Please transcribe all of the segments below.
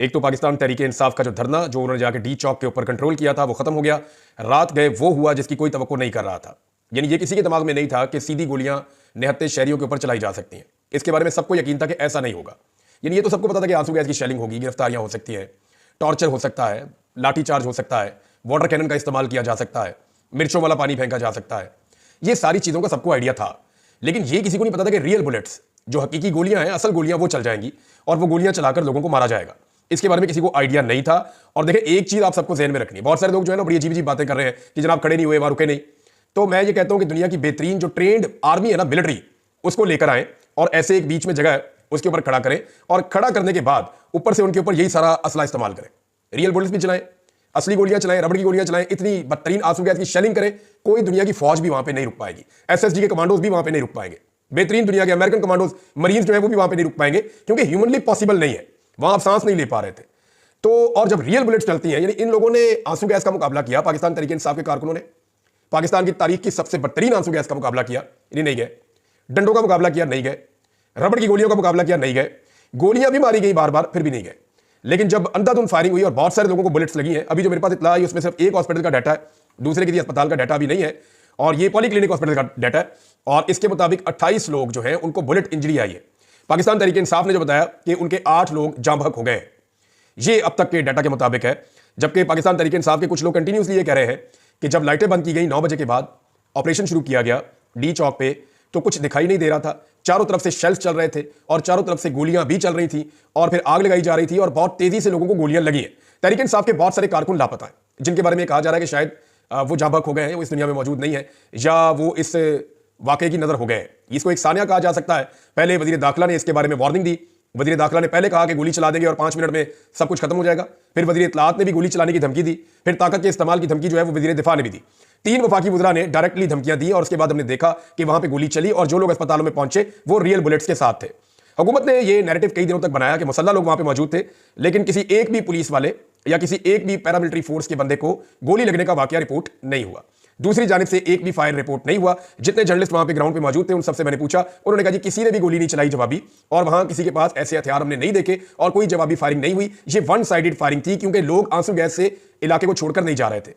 एक तो पाकिस्तान तहरीके इंसाफ का जो धरना जो उन्होंने जाके डी चौक के ऊपर कंट्रोल किया था वो खत्म हो गया। रात गए वो हुआ जिसकी कोई तवक्को नहीं कर रहा था। यानी ये किसी के दिमाग में नहीं था कि सीधी गोलियां निहत्ते शहरियों के ऊपर चलाई जा सकती हैं। इसके बारे में सबको यकीन था कि ऐसा नहीं होगा। यानी ये तो सबको पता था कि आंसू गैस की शेलिंग होगी, गिरफ्तारियां हो सकती हैं, टॉर्चर हो सकता है, लाठीचार्ज हो सकता है, वाटर कैनन का इस्तेमाल किया जा सकता है, मिर्चों वाला पानी फेंका जा सकता है। ये सारी चीज़ों का सबको आइडिया था, लेकिन ये किसी को नहीं पता था कि रियल बुलेट्स जो हकीकी गोलियां हैं, असल गोलियां वो चल जाएंगी और वो गोलियां चलाकर लोगों को मारा जाएगा। इसके बारे में किसी को आइडिया नहीं था। और देखिए एक चीज आप सबको ज़हन में रखनी है, बहुत सारे लोग जो है ना बड़ी अजीब अजीब बातें कर रहे हैं कि जनाब खड़े नहीं हुए, वहां रुके नहीं। तो मैं ये कहता हूं कि दुनिया की बेहतरीन जो ट्रेंड आर्मी है ना, मिलिट्री, उसको लेकर आए और ऐसे एक बीच में जगह है उसके ऊपर खड़ा करें और खड़ा करने के बाद ऊपर से उनके ऊपर यही सारा असला इस्तेमाल करें। रियल बुलेट्स भी चलाएं, असली गोलियां चलाएं, रबड़ की गोलियां चलाएं, इतनी बदतरीन आंसू गैस की शेलिंग करें, कोई दुनिया की फौज भी वहां पे नहीं रुक पाएगी। एसएसजी के कमांडोज भी वहां पे नहीं रुक पाएंगे। बेहतरीन दुनिया के अमेरिकन कमांडोज, मरीज जो है वो भी वहां पे नहीं रुक पाएंगे, क्योंकि ह्यूमनली पॉसिबल नहीं है, वहां आप सांस नहीं ले पा रहे थे। तो और जब रियल बुलेट्स चलती हैं, यानी इन लोगों ने आंसू गैस का मुकाबला किया, पाकिस्तान तहरीक इंसाफ के कारकुनों ने पाकिस्तान की तारीख की सबसे बदतरीन आंसू गैस का मुकाबला किया, इन्हें नहीं गए। डंडों का मुकाबला किया, नहीं गए। रबड़ की गोलियों का मुकाबला किया, नहीं गए। गोलियां भी मारी गई बार बार, फिर भी नहीं गए। लेकिन जब अंधाधुंध फायरिंग हुई और बहुत सारे लोगों को बुलेट्स लगी हैं, अभी जो मेरे पास इत्तला है उसमें सिर्फ एक हॉस्पिटल का डाटा है, दूसरे किसी अस्पताल का डाटा भी नहीं है, और ये पॉलीक्लिनिक हॉस्पिटल का डाटा है। और इसके मुताबिक 28 लोग जो हैं उनको बुलेट इंजरी आई है। पाकिस्तान तहरीक इंसाफ ने जो बताया कि उनके 8 लोग जाँ बहक हो गए हैं, ये अब तक के डाटा के मुताबिक है। जबकि पाकिस्तान तहरीक इंसाफ के कुछ लोग कंटिन्यूसली ये कह रहे हैं कि जब लाइटें बंद की गई 9 बजे के बाद, ऑपरेशन शुरू किया गया डी चौक पे, तो कुछ दिखाई नहीं दे रहा था। चारों तरफ से शेल्स चल रहे थे और चारों तरफ से गोलियां भी चल रही थी और फिर आग लगाई जा रही थी और बहुत तेजी से लोगों को गोलियां लगी है। तहरीक इंसाफ के बहुत सारे कारकुन लापता हैं, जिनके बारे में कहा जा रहा है कि शायद वो जाँ बहक हो गए हैं, वो इस दुनिया में मौजूद नहीं है, या वो इस वाकई की नजर हो गए हैं। इसको एक सानिया कहा जा सकता है। पहले वजीर दाखिला ने इसके बारे में वार्निंग दी। वजीर दाखिला ने पहले कहा कि गोली चला देंगे और 5 मिनट में सब कुछ खत्म हो जाएगा। फिर वजीर इत्तलात ने भी गोली चलाने की धमकी दी। फिर ताकत के इस्तेमाल की धमकी जो है वो वजीर दिफा ने भी दी। 3 वफाकी वज़रा ने डायरेक्टली धमकियां दी और उसके बाद हमने देखा कि वहां पे गोली चली और जो लोग अस्पतालों में पहुंचे वो रियल बुलेट्स के साथ थे। हुकूमत ने ये नैरेटिव कई दिनों तक बनाया कि मुसल्लह लोग वहां पे मौजूद थे, लेकिन किसी एक भी पुलिस वाले या किसी एक भी पैरामिलिट्री फोर्स के बंदे को गोली लगने का वाकया रिपोर्ट नहीं हुआ। दूसरी जानिब से एक भी फायर रिपोर्ट नहीं हुआ। जितने जर्नलिस्ट वहां पे ग्राउंड पे मौजूद थे उन सबसे मैंने पूछा, उन्होंने कहा जी किसी ने भी गोली नहीं चलाई जवाबी, और वहां किसी के पास ऐसे हथियार हमने नहीं देखे और कोई जवाबी फायरिंग नहीं हुई। ये वन साइडेड फायरिंग थी, क्योंकि लोग आंसू गैस से इलाके को छोड़कर नहीं जा रहे थे,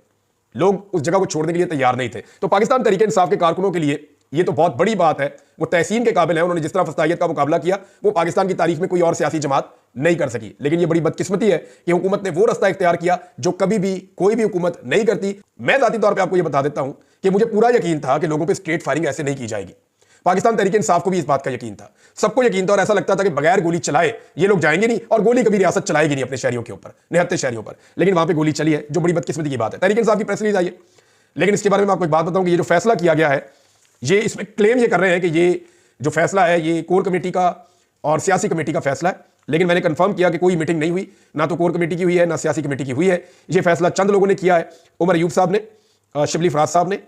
लोग उस जगह को छोड़ने के लिए तैयार नहीं थे। तो पाकिस्तान तहरीक इंसाफ के कारकुनों के लिए ये तो बहुत बड़ी बात है, वो तहसीन के काबिल है। उन्होंने जिस तरह फस्तायत का मुकाबला किया वो पाकिस्तान की तारीख में कोई और सियासी जमात नहीं कर सकी। लेकिन ये बड़ी बदकिस्मती है कि हुकूमत ने वो रास्ता इख्तियार किया जो कभी भी कोई भी हुकूमत नहीं करती। मैं जाती तौर पर आपको ये बता देता हूं कि मुझे पूरा यकीन था कि लोगों पर स्ट्रेट फायरिंग ऐसे नहीं की जाएगी। पाकिस्तान तहरीक इंसाफ को भी इस बात का यकीन था, सबको यकीन था, और ऐसा लगता था कि बगैर गोली चलाए ये लोग जाएंगे नहीं और गोली कभी रियासत चलाएगी नहीं अपने शहरियों के ऊपर, निहत्ते शहरियों पर। लेकिन वहां पर गोली चली है, जो बड़ी बदकिस्मती की बात है। तहरीक इंसाफ की प्रेस रिलीज आई है, लेकिन इसके बारे में आपको एक बात बताऊं कि ये जो फैसला किया गया है, ये इसमें क्लेम ये कर रहे हैं कि ये जो फैसला है ये कोर कमेटी का और सियासी कमेटी का फैसला है। लेकिन मैंने कंफर्म किया कि कोई मीटिंग नहीं हुई, ना तो कोर कमेटी की हुई है ना सियासी कमेटी की हुई है। ये फैसला चंद लोगों ने किया है, उमर अयूब साहब ने, शिबली फराज साहब ने,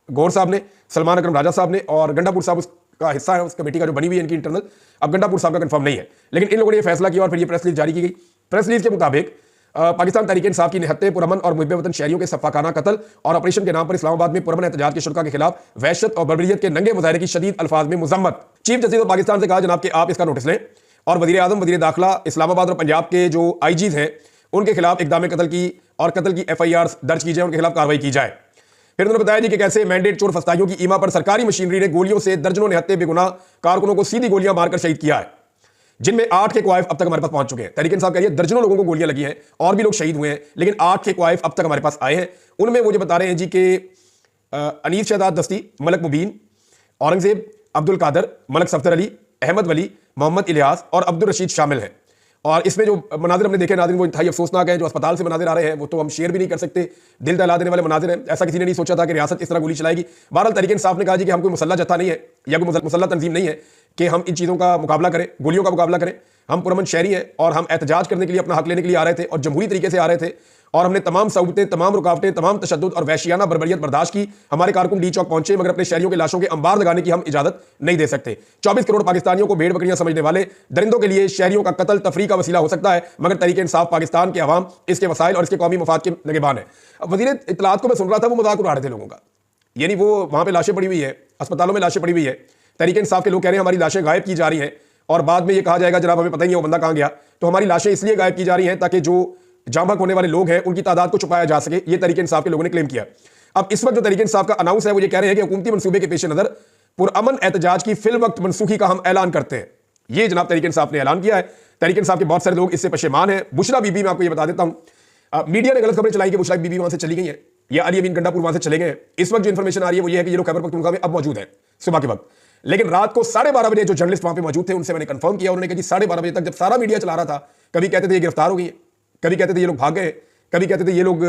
गौर साहब ने, सलमान अकरम राजा साहब ने, और गंडापुर साहब उसका हिस्सा है उस कमेटी का जो बनी हुई है इनकी इंटरनल। अब गंडापुर साहब का कंफर्म नहीं है, लेकिन इन लोगों ने यह फैसला किया और फिर ये प्रेस रिलीज जारी की गई। प्रेस रिलीज के मुताबिक पाकिस्तान तहरीक इंसाफ की निहत्ते पुरअमन और मुहिब वतन शहरियों के सफाकाना कत्ल और ऑपरेशन के नाम पर इस्लामाबाद में पुरअमन एहतजाज के शुरा के खिलाफ वहशत और बर्बरियत के नंगे मुजाहरे की शदीद अल्फाज में मुजम्मत। चीफ जस्टिस ऑफ पाकिस्तान से कहा जनाब कि आप इसका नोटिस लें और वजीर आजम, वजीर दाखिला, इस्लामाबाद और पंजाब के जो आईजीज हैं उनके खिलाफ इकदाम कत्ल की और कत्ल की FIR दर्ज की जाए, उनके खिलाफ कार्रवाई की जाए। फिर उन्होंने बताया जी कि कैसे मैंडेट चोर फस्ताइयों की ईमा पर सरकारी मशीनरी ने गोलियों से दर्जनों निहत्ते बेगुनाह कारकुनों को सीधी गोलियां मारकर शहीद किया है, जिनमें 8 के क्वाइफ अब तक हमारे पास पहुंच चुके हैं। तहरीक इंसाफ कह रही है दर्जनों लोगों को गोलियां लगी हैं और भी लोग शहीद हुए हैं, लेकिन 8 के क्वाइफ अब तक हमारे पास आए हैं। उनमें वो जो बता रहे हैं जी कि अनीस शहजाद दस्ती, मलक मुबीन, औरंगजेब, अब्दुल कादर, मलक सफदर अली, अहमद वली, मोहम्मद इलियास और अब्दुल रशीद शामिल हैं। और इसमें जो मनाजिर हमने देखे नाज़रीन वो इंतहाई अफसोसनाक है। जो अस्पताल से मनाजिर आ रहे हैं वो तो हम शेयर भी नहीं कर सकते, दिल दहला देने वाले मनाजिर हैं। ऐसा किसी ने नहीं सोचा था कि रियासत इस तरह गोली चलाएगी। बहरहाल तहरीक इंसाफ ने कहा जी कि हम कोई मुसल्ला जत्था नहीं है या कोई मुसल्ला तंजीम नहीं है कि हम इन चीज़ों का मुकाबला करें, गोलियों का मुकाबला करें। हम पुरअमन शहरी हैं और हम एहतजाज करने के लिए, अपना हक लेने के लिए आ रहे थे और जमहूरी तरीके से आ रहे थे, और हमने तमाम सहूलतें, तमाम रुकावटें, तमाम तशद्दुद और वहशियाना बर्बरियत बर्दाश्त की। हमारे कारकुन डी चौक पहुंचे, मगर अपने शहरियों के लाशों के अंबार लगाने की हम इजाजत नहीं दे सकते। 24 करोड़ पाकिस्तानियों को भेड़ बकरियां समझने वाले दरिंदों के लिए शहरियों का कत्ल तफरीक का वसीला हो सकता है, मगर तहरीक इंसाफ पाकिस्तान के अवाम इसके वसाइल और इसके कौमी मफाद के नगेबान है। वजीर इत्तलात को मैं सुन रहा था, वो मजाक उड़ा रहे थे लोगों का, यानी वो वहां पर लाशें पड़ी हुई है, अस्पतालों में लाशें पड़ी हुई है। तहरीक इंसाफ के लोग कह रहे हैं हमारी लाशें गायब की जा रही हैं और बाद में ये कहा जाएगा जनाब हमें पता ही नहीं वो बंदा कहां गया, तो हमारी लाशें इसलिए गायब की जा रही हैं ताकि जो जाम बहक होने वाले लोग हैं उनकी तादाद को छुपाया जा सके। ये तरीके इंसाफ के लोगों ने क्लेम किया। अब इस वक्त जो तरीके इंसाफ का अनाउंस है वो ये कह रहे हैं कि हुकूमती मंसूबे के पेश नजर पुरअमन एहतजाज की फिल वक्त मनसूखी का हम ऐलान करते हैं। ये जनाब तरीके इंसाफ ने ऐलान किया है। तरीके इंसाफ के बहुत सारे लोग इससे पशेमान हैं। बुशरा बीबी, मैं आपको ये बता देता हूं, मीडिया ने गलत खबरें चलाई कि बुशरा बीबी वहां से चली गई है या अली अमीन गंडापुर वहां से चले गए हैं। इस वक्त जो इंफॉर्मेशन आ रही है वो ये है कि ये लोग खैबर पख्तूनख्वा में अब मौजूद हैं सुबह के वक्त। लेकिन रात को 12:30 बजे जो जर्नलिस्ट वहां पे मौजूद थे उनसे मैंने कंफर्म किया, उन्होंने कहा जी 12:30 बजे तक जब सारा मीडिया चला रहा था, कभी कहते थे ये गिरफ्तार हो गई है, कभी कहते थे ये लोग भाग गए, कभी कहते थे ये लोग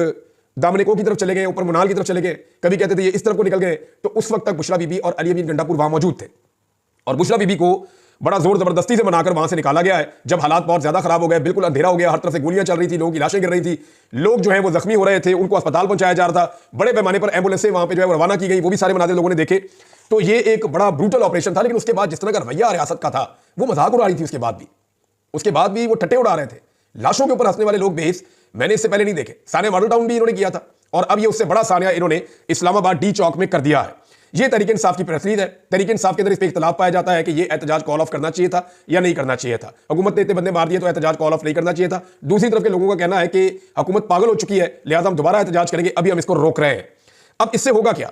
दामनिको की तरफ चले गए, ऊपर मुनाल की तरफ चले गए, कभी कहते थे ये इस तरफ को निकल गए। तो उस वक्त तक बुशरा बीबी और अली अमीन गंडापुर वहां मौजूद थे और बुशरा बीबी को बड़ा जोर जबरदस्ती से मनाकर वहां से निकाला गया है। जब हालात बहुत ज्यादा खराब हो गए, बिल्कुल अंधेरा हो गया, हर तरफ से गोलियां चल रही थी, लोगों की लाशें गिर रही थी, लोग जो है वो जख्मी हो रहे थे, उनको अस्पताल पहुंचाया जा रहा था, बड़े पैमाने पर एम्बुलेंसें वहां पे जो है रवाना की गई, वो भी सारे मनाजिर लोगों ने देखे। तो ये एक बड़ा ब्रूटल ऑपरेशन था। लेकिन उसके बाद जिस तरह का रवैया रियासत का था वो मजाक उड़ा रही थी। उसके बाद भी वो टट्टे उड़ा रहे थे, लाशों के ऊपर हंसने वाले लोग बेस मैंने इससे पहले नहीं देखे। सानिया मॉडल टाउन भी इन्होंने किया था और अब ये उससे बड़ा सानिया इन्होंने इस्लामाबाद डी चौक में कर दिया है। ये तरीके इंसाफ की प्रेस रिलीज है। तरीके इंसाफ के अंदर इस पर इख्तलाफ पाया जाता है कि ये एहतजाज कॉल ऑफ करना चाहिए था या नहीं करना चाहिए था। हुकूमत ने इतने बंदे मार दिए तो एहतजाज कॉल ऑफ नहीं करना चाहिए था। दूसरी तरफ के लोगों का कहना है कि हुकूमत पागल हो चुकी है, लिहाजा हम दोबारा एहतजाज करेंगे, अभी हम इसको रोक रहे हैं। अब इससे होगा क्या,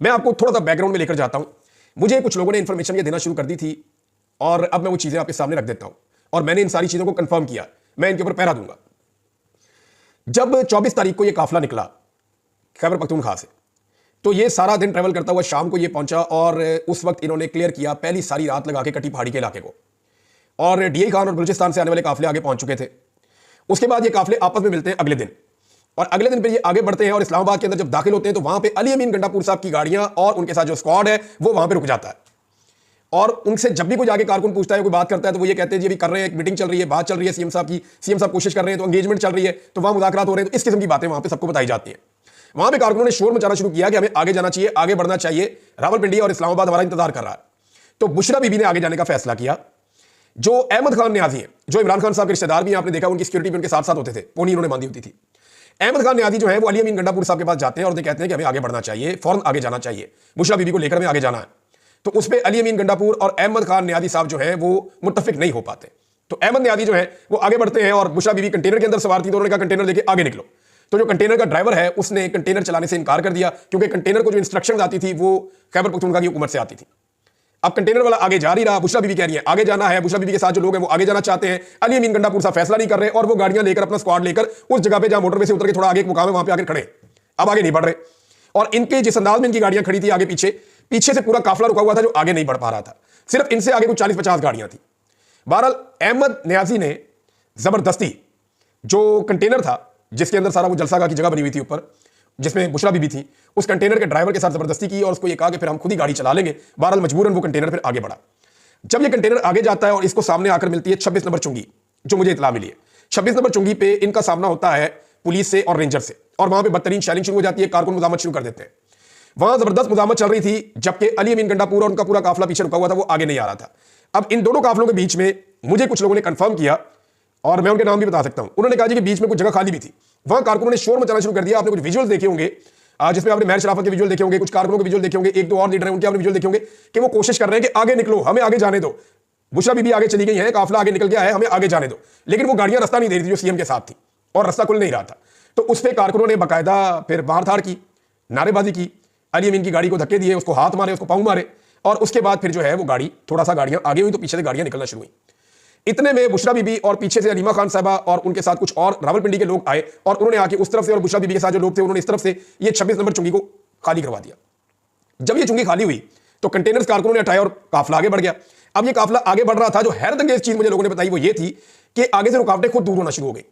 मैं आपको थोड़ा सा बैकग्राउंड में लेकर जाता हूं। मुझे कुछ लोगों ने इंफॉर्मेशन ये देना शुरू कर दी थी और अब मैं वो चीजें आपके सामने रख देता हूं और मैंने इन सारी चीजों को कंफर्म किया, मैं इनके ऊपर पहरा दूंगा। जब 24 तारीख को ये काफिला निकला खैबर पख्तूनख्वा से, तो ये सारा दिन ट्रैवल करता हुआ शाम को ये पहुंचा और उस वक्त इन्होंने क्लियर किया पहली सारी रात लगा के कटी पहाड़ी के इलाके को, और डीआई खान और बलूचिस्तान से आने वाले काफिले आगे पहुंच चुके थे। उसके बाद ये काफिले आपस में मिलते हैं अगले दिन और अगले दिन पे ये आगे बढ़ते हैं और इस्लामाबाद के अंदर जब दाखिल होते हैं तो वहां पे अली अमीन गंडापुर साहब की गाड़ियां और उनके साथ जो स्क्वाड है वो वहां पे रुक जाता है। और उनसे जब भी कोई आगे कारकुन पूछता है, कोई बात करता है, तो वो ये कहते हैं जी अभी कर रहे हैं, एक मीटिंग चल रही है, बात चल रही है सीएम साहब कोशिश कर रहे हैं, तो एंगेजमेंट चल रही है, तो वहां मुज़ाकरात हो रहे हैं। तो इस किस्म की बातें वहां पे सबको बताई जाती हैं। वहां पे कारकुनों ने शोर मचाना शुरू किया कि हमें आगे जाना चाहिए, आगे बढ़ना चाहिए, रावलपिंडी और इस्लामाबाद हमारा इंतजार कर रहा है। तो बुशरा बीबी ने आगे जाने का फैसला किया। जो अहमद खान न्याजी है, जो इमरान खान साहब के रिश्तेदार भी आपने देखा, उनकी सिक्योरिटी भी उनके साथ साथ होते थे, पोनी उन्होंने बांधी होती थी। अहमद खान न्याजी जो है वो अली अमीन गंडापुर साहब के पास जाते हैं और कहते हैं कि हमें आगे बढ़ना चाहिए, फौरन आगे जाना चाहिए, बुशरा बीबी को लेकर हमें आगे जाना है। तो उस पर अली अमीन गंडापुर और अहमद खान न्याजी साहब जो है वो मुत्तफिक नहीं हो पाते। तो अहमद न्याजी जो है वो आगे बढ़ते हैं और बुशरा बीबी कंटेनर के अंदर सवार थी, तो उन्होंने कहा कंटेनर लेके आगे निकलो। तो जो कंटेनर का ड्राइवर है उसने कंटेनर चलाने से इनकार कर दिया, क्योंकि कंटेनर को जो इंस्ट्रक्शन आती थी वो खैबर पख्तूनख्वा की हुकूमत से आती थी। अब कंटेनर वाला आगे जा ही रहा, बुशरा बीबी कह रही है आगे जाना है, बुशरा बीबी के साथ जो लोग हैं वो आगे जाना चाहते हैं। अली अमीन गंडापुर साहब फैसला नहीं कर रहे और वो गाड़ियां लेकर, अपना स्क्वाड लेकर उस जगह पे जहां मोटरवे से उतर के थोड़ा आगे एक मुकाम है वहां पे आकर खड़े, अब आगे नहीं बढ़ रहे। और इनके जिस अंदाज में इनकी गाड़ियां खड़ी थी आगे पीछे से पूरा काफिला रुका हुआ था जो आगे नहीं बढ़ पा रहा था, सिर्फ इनसे आगे कुछ 40-50 गाड़ियां थी। बहरहाल अहमद न्याजी ने जबरदस्ती जो कंटेनर था जिसके अंदर सारा वो जलसागाह की जगह बनी हुई थी ऊपर, जिसमें बुशरा बीबी थी, उस कंटेनर के ड्राइवर के साथ जबरदस्ती की और उसको ये कहा कि फिर हम खुद ही गाड़ी चला लेंगे। बहरहाल मजबूरन वो कंटेनर फिर आगे बढ़ा। जब ये कंटेनर आगे जाता है और इसको सामने आकर मिलती है 26 नंबर चुंगी, जो मुझे इतला मिली है, 26 नंबर चुंगी पे इनका सामना होता है पुलिस से और रेंजर से, और वहां पे बदतरीन शेलिंग शुरू हो जाती है, कारकुन मुजामत शुरू कर देते हैं। वहां जबरदस्त मुजामत चल रही थी, जबकि अली अमीन गंडापुर और उनका पूरा काफिला पीछे रुका हुआ था, वो आगे नहीं आ रहा था। अब इन दोनों काफिलों के बीच में मुझे कुछ लोगों ने कंफर्म किया और मैं उनके नाम भी बता सकता हूं, उन्होंने कहा जी कि बीच में कुछ जगह खाली भी थी, वहां कारकुनों ने शोर मचाना शुरू कर दिया। आपने कुछ विजुअल्स देखे होंगे जिसमें आपने महर शराफत के विजुअल देखे होंगे, कुछ कारकुनों के विजुअल देखे होंगे, एक दो और लीडर हैं उनके आपने विजुअल देखे होंगे कि वो कोशिश कर रहे हैं कि आगे निकलो, हमें आगे जाने दो। बुशरा बीबी आगे चली गई है, काफिला आगे निकल गया है, हमें आगे जाने दो, लेकिन वो गाड़ियां रास्ता नहीं दे रही थी जो सीएम के साथ थी और रास्ता खुल नहीं रहा था। तो उस पर कारकुनों ने बाकायदा फिर मारधाड़ की, नारेबाजी की, अली अमीन की गाड़ी को धक्के दिए, उसको हाथ मारे, उसको पाँव मारे, और उसके बाद फिर जो है वो गाड़ी थोड़ा सा गाड़ियां आगे हुई तो पीछे से गाड़ियां निकलना शुरू हुई। इतने में बुशरा बीबी और पीछे से अलीमा खान साहबा और उनके साथ कुछ और रावलपिंडी के लोग आए और उन्होंने आके उस तरफ से और बुशरा बीबी के साथ जो लोग थे उन्होंने इस तरफ से ये 26 नंबर चुंगी को खाली करवा दिया। जब ये चुंगी खाली हुई तो कंटेनर्स कारकुनों ने हटाए और काफिला आगे बढ़ गया। अब ये काफिला आगे बढ़ रहा था, जो हैरत अंगेज चीज मुझे लोगों ने बताई वो ये थी कि आगे से रुकावटें खुद दूर होना शुरू हो गई,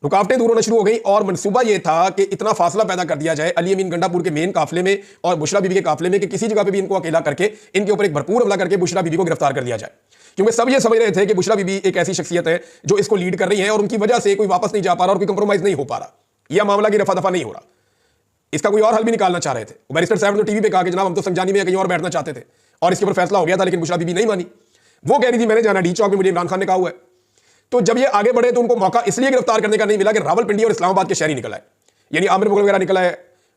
रुकावटें दूर होना शुरू हो गई और मंसूबा यह था कि इतना फासला पैदा कर दिया जाए अली अमीन गंडापुर के मेन काफिले में और बुशरा बीबी के काफिले में कि किसी जगह पे भी इनको अकेला करके इनके ऊपर एक भरपूर हमला करके बुशरा बीबी को गिरफ्तार कर लिया जाए, क्योंकि सब ये समझ रहे थे कि बुशरा बीबी एक ऐसी शख्सियत है जो इसको लीड कर रही है और उनकी वजह से कोई वापस नहीं जा पा रहा और कोई कंप्रोमाइज नहीं हो पा रहा, यह मामला की रफा दफा नहीं हो रहा, इसका कोई और हल भी निकालना चाह रहे थे। बैरिस्टर साहब ने टीवी पे कहा कि जनाब हम तो संजानी में कहीं और बैठना चाहते थे और इसके ऊपर फैसला हो गया था, लेकिन बुशरा बीबी नहीं मानी, वो कह रही थी मैंने जाना डी चौक में, मुझे इमरान खान ने कहा हुआ है। तो जब ये आगे बढ़े तो उनको मौका इसलिए गिरफ्तार करने का नहीं मिला कि रावलपिंडी और इस्लामाबाद के शहरी निकल आए, यानी आमिर मुगल वगैरह निकला है,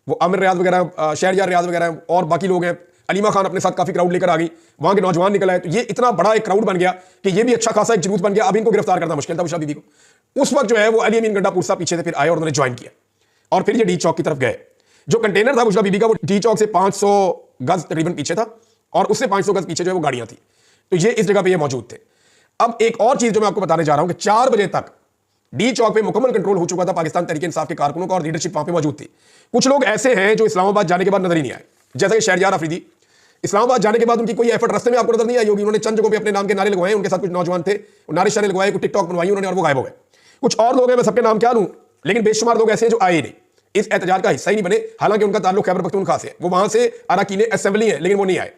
वो आमिर रियाज वगैरह, शहरयार रियाज वगैरह और बाकी लोग हैं, अलीमा खान अपने साथ काफी क्राउड लेकर आ गई, वहां के नौजवान निकल आए, तो ये इतना बड़ा एक क्राउड बन गया कि ये भी अच्छा खासा एक जुलूस बन गया। अब इनको गिरफ्तार करना मुश्किल था बुशरा बीबी को। उस वक्त जो है वो अली अमीन गंडापुर साहब पीछे से फिर आए और उन्होंने ज्वाइन किया और फिर ये डी चौक की तरफ गए। जो कंटेनर था बुशरा बीबी का वो डी चौक से 500 गज तकरीबन पीछे था और उससे 500 गज पीछे जो है वो गाड़ियां थी, तो ये इस जगह पे ये मौजूद थे। अब एक और चीज जो मैं आपको बताने जा रहा हूं कि 4 बजे तक डी चौक पे मुकम्मल कंट्रोल हो चुका था पाकिस्तान तहरीक इंसाफ के कारकुनों का और लीडरशिप वहां पे मौजूद थी। कुछ लोग ऐसे हैं जो इस्लामाबाद जाने के बाद नजर ही नहीं आए, जैसे कि शहरयार अफरीदी। इस्लामाबाद जाने के बाद उनकी कोई एफर्ट रास्ते में आपको नजर नहीं आई होगी। उन्होंने चंद जगहों पे अपने नाम के नारे लगवाए, उनके साथ कुछ नौजवान थे, नारे शारे लगवाए, कुछ टिकटॉक बनवाई उन्होंने और वो गायब हो गए। कुछ और लोग हैं, मैं सबके नाम क्या लूं, लेकिन बेशुमार लोग ऐसे हैं जो आए ही नहीं, इस एहतजाज का हिस्सा ही नहीं बने। हालांकि उनका ताल्लुक खैबर पख्तूनख्वा से, वो वहां से अरकान असेंबली है, लेकिन वो नहीं आए,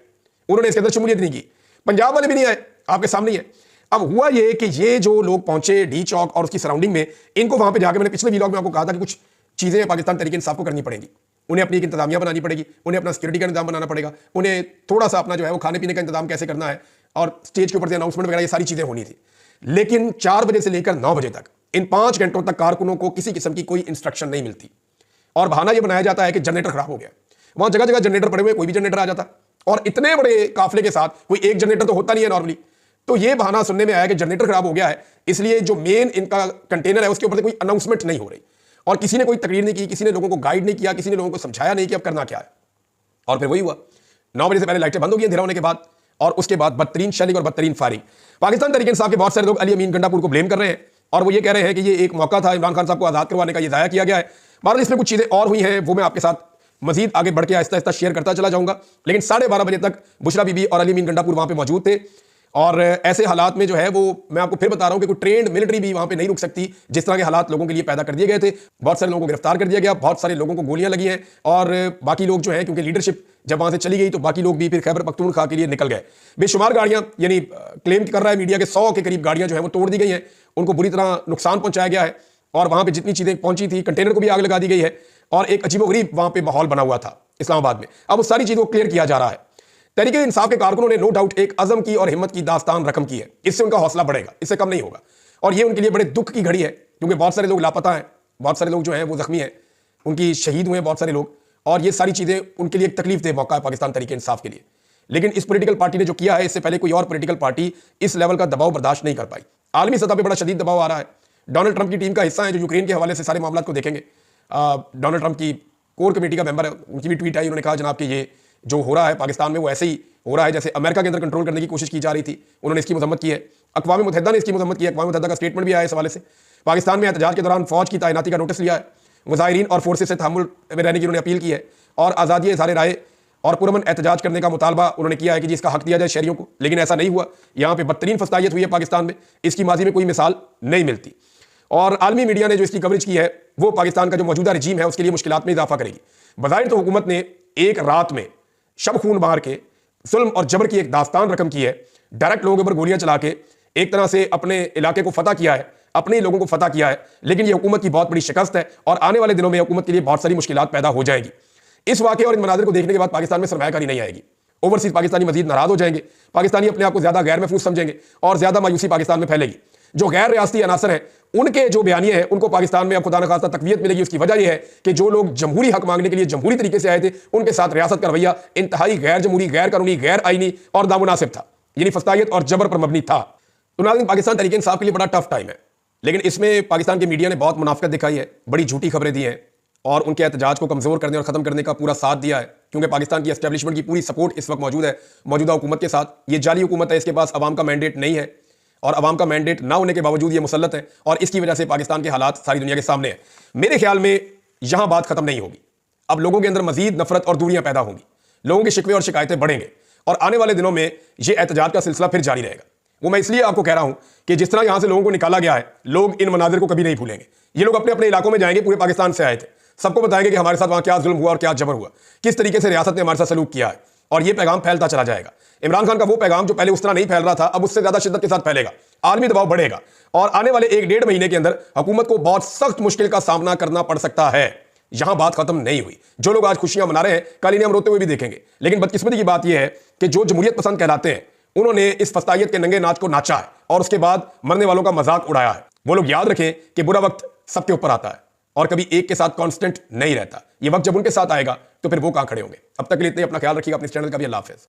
उन्होंने इसके अंदर शमूलियत नहीं की। पंजाब वाले भी नहीं आए, आपके सामने ही है। अब हुआ ये कि ये जो लोग पहुंचे डी चौक और उसकी सराउंडिंग में, इनको वहां पे जाकर, मैंने पिछले व्लॉग में आपको कहा था कि कुछ चीजें पाकिस्तान तहरीक इंसाफ को करनी पड़ेगी। उन्हें अपनी एक इंतजामिया बनानी पड़ेगी, उन्हें अपना सिक्योरिटी का इंतजाम बनाना पड़ेगा, उन्हें थोड़ा सा अपना जो है वो खाने पीने का इंतजाम कैसे करना है, और स्टेज के ऊपर से अनाउंसमेंट वगैरह, ये सारी चीजें होनी थी। लेकिन 4 बजे से लेकर 9 बजे तक, इन 5 घंटों तक कारकुनों को किसी किस्म की कोई इंस्ट्रक्शन नहीं मिलती और बहाना यह बनाया जाता है कि जनरेटर खराब हो गया। वहां जगह जगह जनरेटर पड़े हुए, कोई भी जनरेटर आ जाता, और इतने बड़े काफिले के साथ कोई एक जनरेटर तो होता नहीं है नॉर्मली। तो यह बहाना सुनने में आया कि जनरेटर खराब हो गया है, इसलिए जो मेन इनका कंटेनर है उसके ऊपर से कोई अनाउंसमेंट नहीं हो रही, और किसी ने कोई तकरीर नहीं की, किसी ने लोगों को गाइड नहीं किया, किसी ने लोगों को समझाया नहीं कि अब करना क्या है। और फिर वही हुआ, 9 बजे से पहले लाइटें बंद हो गई अंधेरा होने के बाद, और उसके बाद बदतरीन शेलिंग और बदतरीन फायरिंग। पाकिस्तान तहरीक इंसाफ के बहुत सारे लोग अली अमीन गंडापुर को ब्लेम कर रहे हैं और वो ये कह रहे हैं कि ये एक मौका था इमरान खान साहब को आजाद करवाने का, ये जाया किया गया है। बहरहाल इसमें कुछ चीजें और हुई हैं, वो मैं आपके साथ मजीद आगे बढ़ के आहिस्ता आहिस्ता शेयर करता चला जाऊंगा। लेकिन 12:30 बजे तक बुशरा बीबी और अली अमीन गंडापुर वहां पे मौजूद थे, और ऐसे हालात में जो है वो मैं आपको फिर बता रहा हूं कि कोई ट्रेंड मिलिट्री भी वहां पे नहीं रुक सकती। जिस तरह के हालात लोगों के लिए पैदा कर दिए गए थे, बहुत सारे लोगों को गिरफ्तार कर दिया गया, बहुत सारे लोगों को गोलियां लगी हैं, और बाकी लोग जो है, क्योंकि लीडरशिप जब वहां से चली गई तो बाकी लोग भी फिर खैबर पख्तूनख्वा के लिए निकल गए। बेशुमार गाड़ियां, यानी क्लेम कर रहा है मीडिया के 100 के करीब गाड़ियां जो है वो तोड़ दी गई हैं, उनको बुरी तरह नुकसान पहुंचाया गया है, और वहां पर जितनी चीजें पहुंची थी, कंटेनर को भी आग लगा दी गई है, और एक अजीबोगरीब वहां पर माहौल बना हुआ था इस्लामाबाद में। अब उस सारी चीजों को क्लियर किया जा रहा है। तहरीक इंसाफ के कारकुनों ने नो डाउट एक अज़म की और हिम्मत की दास्तान रकम की है, इससे उनका हौसला बढ़ेगा, इससे कम नहीं होगा। और ये उनके लिए बड़े दुख की घड़ी है, क्योंकि बहुत सारे लोग लापता हैं, बहुत सारे लोग जो हैं वो जख्मी हैं, उनकी शहीद हुए हैं बहुत सारे लोग, और ये सारी चीजें उनके लिए एक तकलीफ दे मौका है पाकिस्तान तहरीक इंसाफ के लिए। लेकिन इस पॉलिटिकल पार्टी ने जो किया है, इससे पहले कोई और पॉलिटिकल पार्टी इस लेवल का दबाव बर्दाश्त नहीं कर पाई। आलमी सतह पर बड़ा शदीद दबाव आ रहा है। डोनाल्ड ट्रंप की टीम का हिस्सा है, जो यूक्रेन के हवाले से सारे मामलों को देखेंगे। डोनाल्ड ट्रंप की कोर कमेटी का मेंबर है, उनकी भी ट्वीट आई, उन्होंने कहा जनाब कि ये जो हो रहा है पाकिस्तान में वो ऐसे ही हो रहा है जैसे अमेरिका के अंदर कंट्रोल करने की कोशिश की जा रही थी। उन्होंने इसकी मजम्मत की है, अक़वाम मुत्तहिदा ने इसकी मजम्मत की है, अक़वाम मुत्तहिदा का स्टेटमेंट भी आया इस हवाले से। पाकिस्तान में एहतजाज के दौरान फौज की तैनाती का नोटिस लिया है, मुजाहिरीन और फोर्सेस से तहम्मुल में रहने की उन्होंने अपील की है, और आज़ादी इज़हार राय और पुरअमन एहतजाज करने का मुतालबा उन्होंने किया है कि जिसका हक दिया जाए शहरियों को। लेकिन ऐसा नहीं हुआ, यहाँ पे बदतरीन फस्तायत हुई है पाकिस्तान में, इसकी माजी में कोई मिसाल नहीं मिलती। और आलमी मीडिया ने जो इसकी कवरेज की है वो पाकिस्तान का जो मौजूदा रजीम है उसके लिए मुश्किलात में इजाफा करेगी। बज़ाहिर तो हुकूमत ने एक रात में शब खून मार के जुल्म और जबर की एक दास्तान रकम की है, डायरेक्ट लोगों के ऊपर गोलियां चला के एक तरह से अपने इलाके को फतह किया है, अपने लोगों को फतह किया है। लेकिन यह हुकूमत की बहुत बड़ी शिकस्त है, और आने वाले दिनों में हुकूमत के लिए बहुत सारी मुश्किलात पैदा हो जाएगी। इस वाक़े और इन मनाज़िर को देखने के बाद पाकिस्तान में सरमायाकारी नहीं आएगी, ओवरसीज पाकिस्तानी मजीद नाराज हो जाएंगे, पाकिस्तानी अपने आप को ज्यादा गैर महफूज समझेंगे, और ज्यादा मायूसी पाकिस्तान में फैलेगी। जो गैर रियासती अनासर हैं उनके जो बयानिए हैं उनको पाकिस्तान में अब खुदा न खास्ता तकवीयत मिलेगी। उसकी वजह यह है कि जो लोग जमहूरी हक मांगने के लिए जमहूरी तरीके से आए थे, उनके साथ रियासत का रवैया इंतहाई गैर जमहूरी, गैर कानूनी, गैर आईनी और नामुनासिब था, यानी फस्तायत और जबर पर मबनी था। तो नाज़रीन, पाकिस्तान तहरीक इंसाफ के लिए बड़ा टफ टाइम है, लेकिन इसमें पाकिस्तान की मीडिया ने बहुत मुनाफिकत दिखाई है, बड़ी झूठी खबरें दी हैं, और उनके एहतजाज को कमजोर करने और खत्म करने का पूरा साथ दिया है। क्योंकि पाकिस्तान की एस्टेब्लिशमेंट की पूरी सपोर्ट इस वक्त मौजूद है मौजूदा हुकूमत के साथ। ये जाली हुकूमत है, इसके पास अवाम का मैंडेट नहीं है, और अवाम का मैंडेट ना होने के बावजूद ये मुसल्लत है, और इसकी वजह से पाकिस्तान के हालात सारी दुनिया के सामने है। मेरे ख्याल में यहां बात खत्म नहीं होगी, अब लोगों के अंदर मजीद नफरत और दूरियां पैदा होंगी, लोगों के शिकवे और शिकायतें बढ़ेंगे, और आने वाले दिनों में ये एहतजाज का सिलसिला फिर जारी रहेगा। वो मैं इसलिए आपको कह रहा हूं कि जिस तरह यहां से लोगों को निकाला गया है, लोग इन मनाजिर को कभी नहीं भूलेंगे। ये लोग अपने अपने इलाकों में जाएंगे, पूरे पाकिस्तान से आए थे, सबको बताएंगे कि हमारे साथ वहां क्या जुल्म हुआ और क्या जबर हुआ, किस तरीके से रियासत ने हमारे साथ सलूक किया है, और यह पैगाम फैलता चला जाएगा। इमरान खान का वो पैगाम जो पहले उस तरह नहीं फैल रहा था, अब उससे ज्यादा शिद्दत के साथ फैलेगा, आलमी दबाव बढ़ेगा, और आने वाले 1-1.5 महीने के अंदर हुकूमत को बहुत सख्त मुश्किल का सामना करना पड़ सकता है। यहां बात खत्म नहीं हुई। जो लोग आज खुशियां मना रहे हैं, कल इन्हें हम रोते हुए भी देखेंगे। लेकिन बदकिस्मती की बात यह है कि जो जमहूरियत पसंद कहलाते हैं, उन्होंने इस फस्तायत के नंगे नाच को नाचा है, और उसके बाद मरने वालों का मजाक उड़ाया है। वो लोग याद रखें कि बुरा वक्त सबके ऊपर आता है, और कभी एक के साथ कांस्टेंट नहीं रहता। ये वक्त जब उनके साथ आएगा तो फिर वो कहां खड़े होंगे। अब तक के लिए इतने, अपना ख्याल रखिएगा, अपने चैनल का भी। अल्लाह हाफिज।